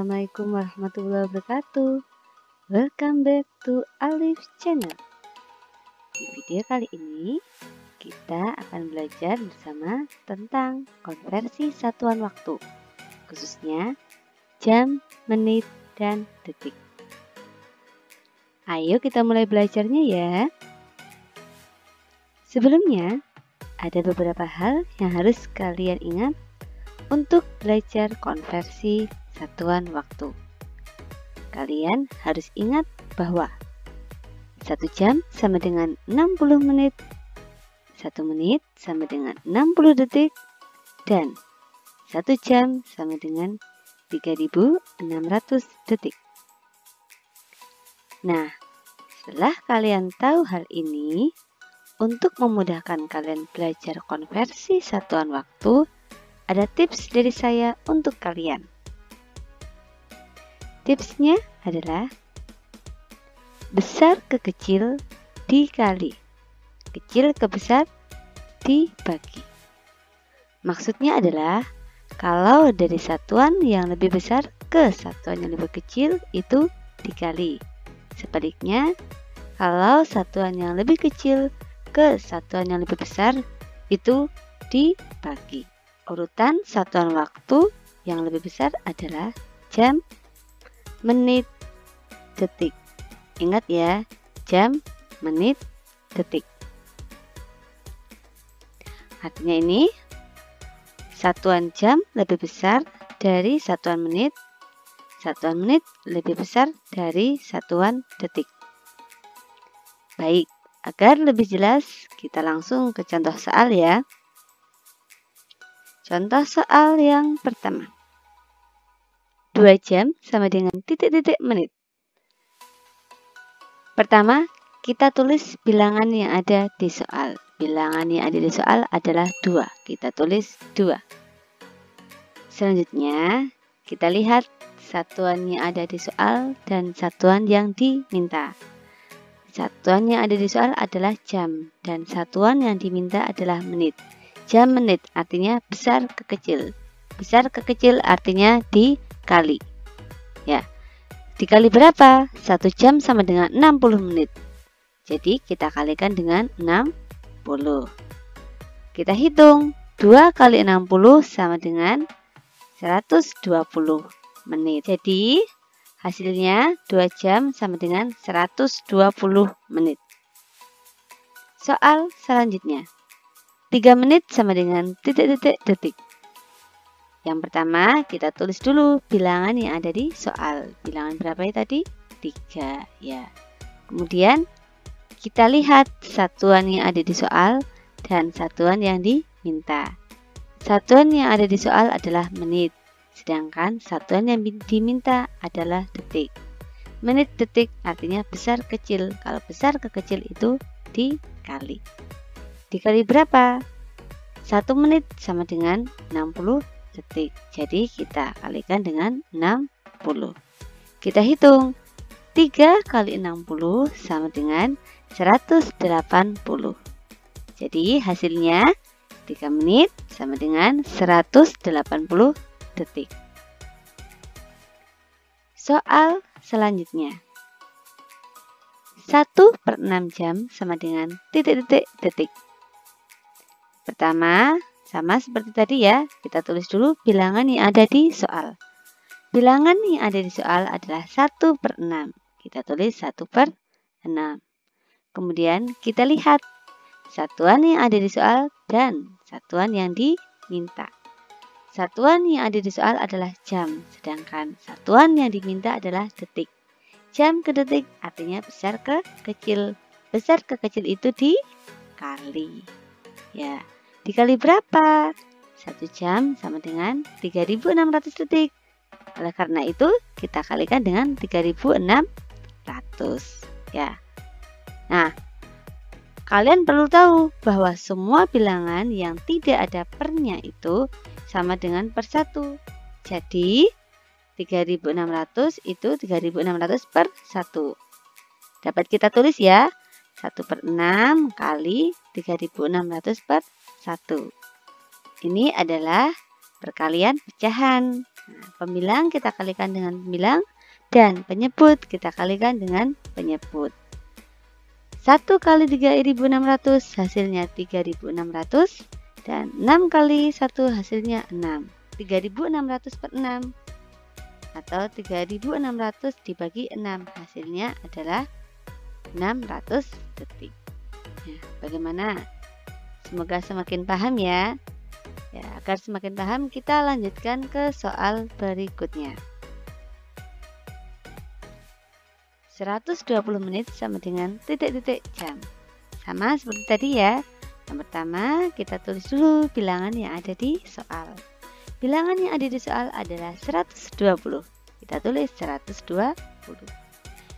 Assalamualaikum warahmatullahi wabarakatuh. Welcome back to Alif Channel. Di video kali ini kita akan belajar bersama tentang konversi satuan waktu, khususnya jam, menit, dan detik. Ayo kita mulai belajarnya ya. Sebelumnya, ada beberapa hal yang harus kalian ingat untuk belajar konversi satuan waktu. Kalian harus ingat bahwa 1 jam sama dengan 60 menit, 1 menit sama dengan 60 detik, dan 1 jam sama dengan 3600 detik. Nah, setelah kalian tahu hal ini, untuk memudahkan kalian belajar konversi satuan waktu, ada tips dari saya untuk kalian. Tipsnya adalah besar ke kecil dikali, kecil ke besar dibagi. Maksudnya adalah kalau dari satuan yang lebih besar ke satuan yang lebih kecil itu dikali. Sebaliknya, kalau satuan yang lebih kecil ke satuan yang lebih besar itu dibagi. Urutan satuan waktu yang lebih besar adalah jam, menit, detik. Ingat ya, jam, menit, detik. Artinya ini, satuan jam lebih besar dari satuan menit lebih besar dari satuan detik. Baik, agar lebih jelas, kita langsung ke contoh soal ya. Contoh soal yang pertama. 2 jam sama dengan titik-titik menit. Pertama, kita tulis bilangan yang ada di soal. Bilangan yang ada di soal adalah 2. Kita tulis 2. Selanjutnya, kita lihat satuan yang ada di soal dan satuan yang diminta. Satuan yang ada di soal adalah jam dan satuan yang diminta adalah menit. Jam, menit artinya besar ke kecil. Besar ke kecil artinya dikali. Ya. Dikali berapa? 1 jam sama dengan 60 menit. Jadi kita kalikan dengan 60. Kita hitung 2 kali 60 sama dengan 120 menit. Jadi hasilnya 2 jam sama dengan 120 menit. Soal selanjutnya. 3 menit sama dengan titik-titik detik. Yang pertama, kita tulis dulu bilangan yang ada di soal. Bilangan berapa ya tadi? 3 ya. Kemudian, kita lihat satuan yang ada di soal dan satuan yang diminta. Satuan yang ada di soal adalah menit, sedangkan satuan yang diminta adalah detik. Menit, detik artinya besar kecil. Kalau besar ke kecil itu dikali. Dikali berapa? 1 menit sama dengan 60 detik. Jadi kita kalikan dengan 60. Kita hitung 3 kali 60 sama dengan 180. Jadi hasilnya 3 menit sama dengan 180 detik. Soal selanjutnya. 1/6 jam sama dengan titik-titik detik. Pertama, sama seperti tadi ya, kita tulis dulu bilangan yang ada di soal. Bilangan yang ada di soal adalah 1/6. Kita tulis 1/6. Kemudian kita lihat satuan yang ada di soal dan satuan yang diminta. Satuan yang ada di soal adalah jam, sedangkan satuan yang diminta adalah detik. Jam ke detik artinya besar ke kecil. Besar ke kecil itu dikali. Ya. Dikali berapa? 1 jam sama dengan 3600 detik. Oleh karena itu, kita kalikan dengan 3600. Ya. Nah, kalian perlu tahu bahwa semua bilangan yang tidak ada pernya itu sama dengan per 1. Jadi, 3600 itu 3600 per 1. Dapat kita tulis ya. 1/6 kali 3600 per 1. Ini adalah perkalian pecahan. Nah, pembilang kita kalikan dengan pembilang dan penyebut kita kalikan dengan penyebut. 1 kali 3.600 hasilnya 3.600 dan 6 kali 1 hasilnya 6. 3.600 per 6 atau 3.600 dibagi 6 hasilnya adalah 600 detik. Nah, bagaimana? Semoga semakin paham ya. Agar semakin paham kita lanjutkan ke soal berikutnya. 120 menit sama dengan titik-titik jam. Sama seperti tadi ya. Yang pertama kita tulis dulu bilangan yang ada di soal. Bilangan yang ada di soal adalah 120. Kita tulis 120.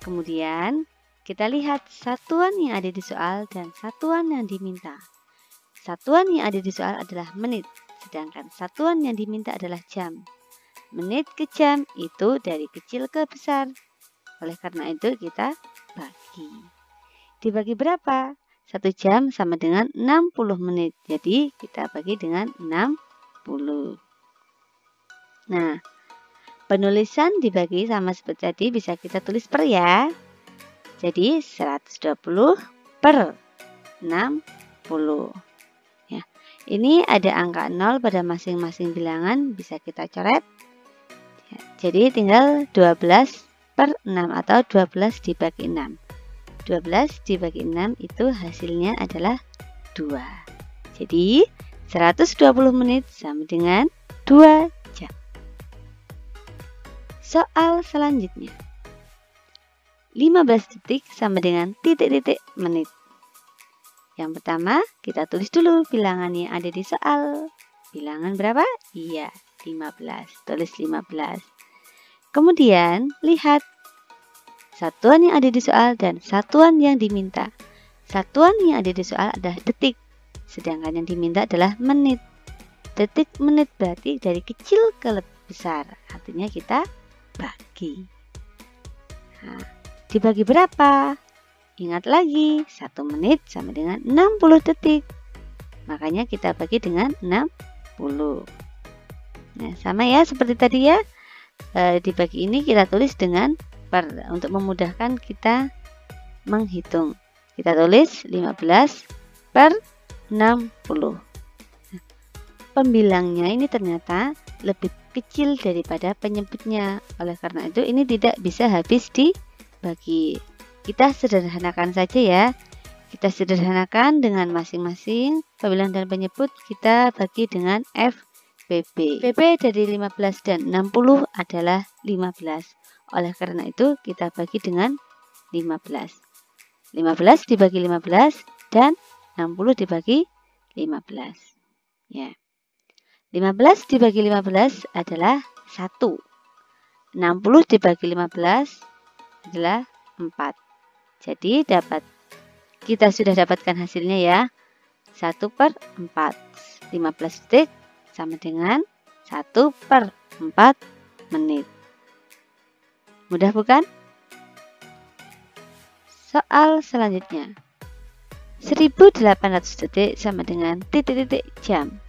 Kemudian kita lihat satuan yang ada di soal dan satuan yang diminta. Satuan yang ada di soal adalah menit, sedangkan satuan yang diminta adalah jam. Menit ke jam itu dari kecil ke besar. Oleh karena itu kita bagi. Dibagi berapa? 1 jam sama dengan 60 menit. Jadi kita bagi dengan 60. Nah, penulisan dibagi sama seperti tadi bisa kita tulis per ya. Jadi 120 per 60. Ya, ini ada angka 0 pada masing-masing bilangan bisa kita coret. Ya, jadi tinggal 12 per 6 atau 12 dibagi 6. 12 dibagi 6 itu hasilnya adalah 2. Jadi 120 menit sama dengan 2 jam. Soal selanjutnya. 15 detik sama dengan titik-titik menit. Yang pertama kita tulis dulu bilangan yang ada di soal. Bilangan berapa? Iya, 15. Tulis 15. Kemudian lihat satuan yang ada di soal dan satuan yang diminta. Satuan yang ada di soal adalah detik, sedangkan yang diminta adalah menit. Detik menit berarti dari kecil ke besar, artinya kita bagi. Nah, dibagi berapa? Ingat lagi, 1 menit sama dengan 60 detik. Makanya kita bagi dengan 60. Nah, sama ya seperti tadi ya. Dibagi ini kita tulis dengan per untuk memudahkan kita menghitung. Kita tulis 15 per 60. Nah, pembilangnya ini ternyata lebih kecil daripada penyebutnya. Oleh karena itu ini tidak bisa habis dibagi. Kita sederhanakan saja ya. Kita sederhanakan dengan masing-masing pembilang dan penyebut kita bagi dengan FBB. FBB dari 15 dan 60 adalah 15. Oleh karena itu kita bagi dengan 15. 15 dibagi 15 dan 60 dibagi 15. Ya. 15 dibagi 15 adalah 1. 60 dibagi 15 adalah 4. Jadi kita sudah dapatkan hasilnya ya. 1 per 4. 15 detik sama dengan 1 per 4 menit. Mudah bukan? Soal selanjutnya. 1800 detik sama dengan titik-titik jam.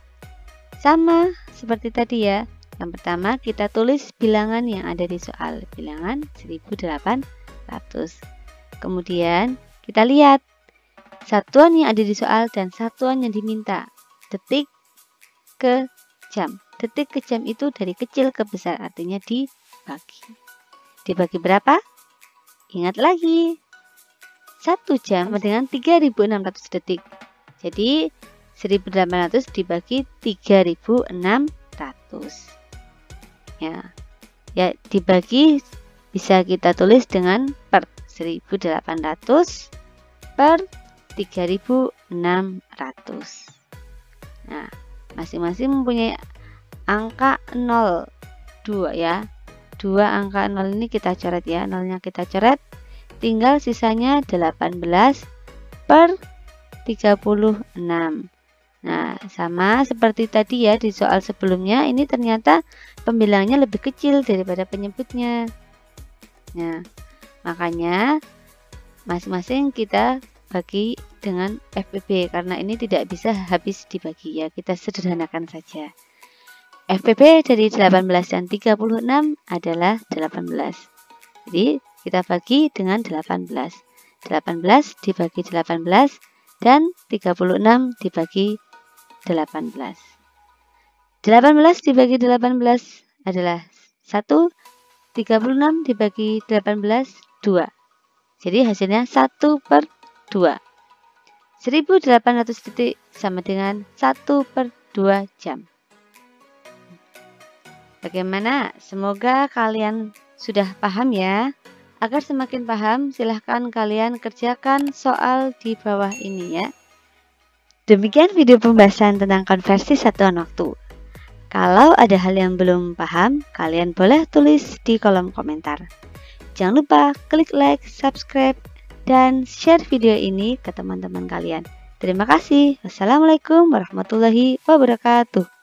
Sama seperti tadi ya. Yang pertama kita tulis bilangan yang ada di soal. Bilangan 1800. Kemudian kita lihat satuan yang ada di soal dan satuan yang diminta. Detik ke jam. Detik ke jam itu dari kecil ke besar, artinya dibagi. Dibagi berapa? Ingat lagi. 1 jam dengan 3.600 detik. Jadi 1.800 dibagi 3.600. Ya, dibagi bisa kita tulis dengan per 1.800 per 3.600. Nah, masing-masing mempunyai angka 0, 2 ya. 2 angka 0 ini kita coret ya. Nolnya kita coret. Tinggal sisanya 18 per 36. Nah, sama seperti tadi ya di soal sebelumnya, ini ternyata pembilangnya lebih kecil daripada penyebutnya. Nah, makanya masing-masing kita bagi dengan FBB karena ini tidak bisa habis dibagi ya, kita sederhanakan saja. FPP dari 18 dan 36 adalah 18. Jadi kita bagi dengan 18. 18 dibagi 18 dan 36 dibagi 18. 18 dibagi 18 adalah 1, 36 dibagi 18, 2. Jadi hasilnya 1/2. 1800 detik sama dengan 1/2 jam. Bagaimana? Semoga kalian sudah paham ya. Agar semakin paham, silahkan kalian kerjakan soal di bawah ini ya. Demikian video pembahasan tentang konversi satuan waktu. Kalau ada hal yang belum paham, kalian boleh tulis di kolom komentar. Jangan lupa klik like, subscribe, dan share video ini ke teman-teman kalian. Terima kasih. Wassalamualaikum warahmatullahi wabarakatuh.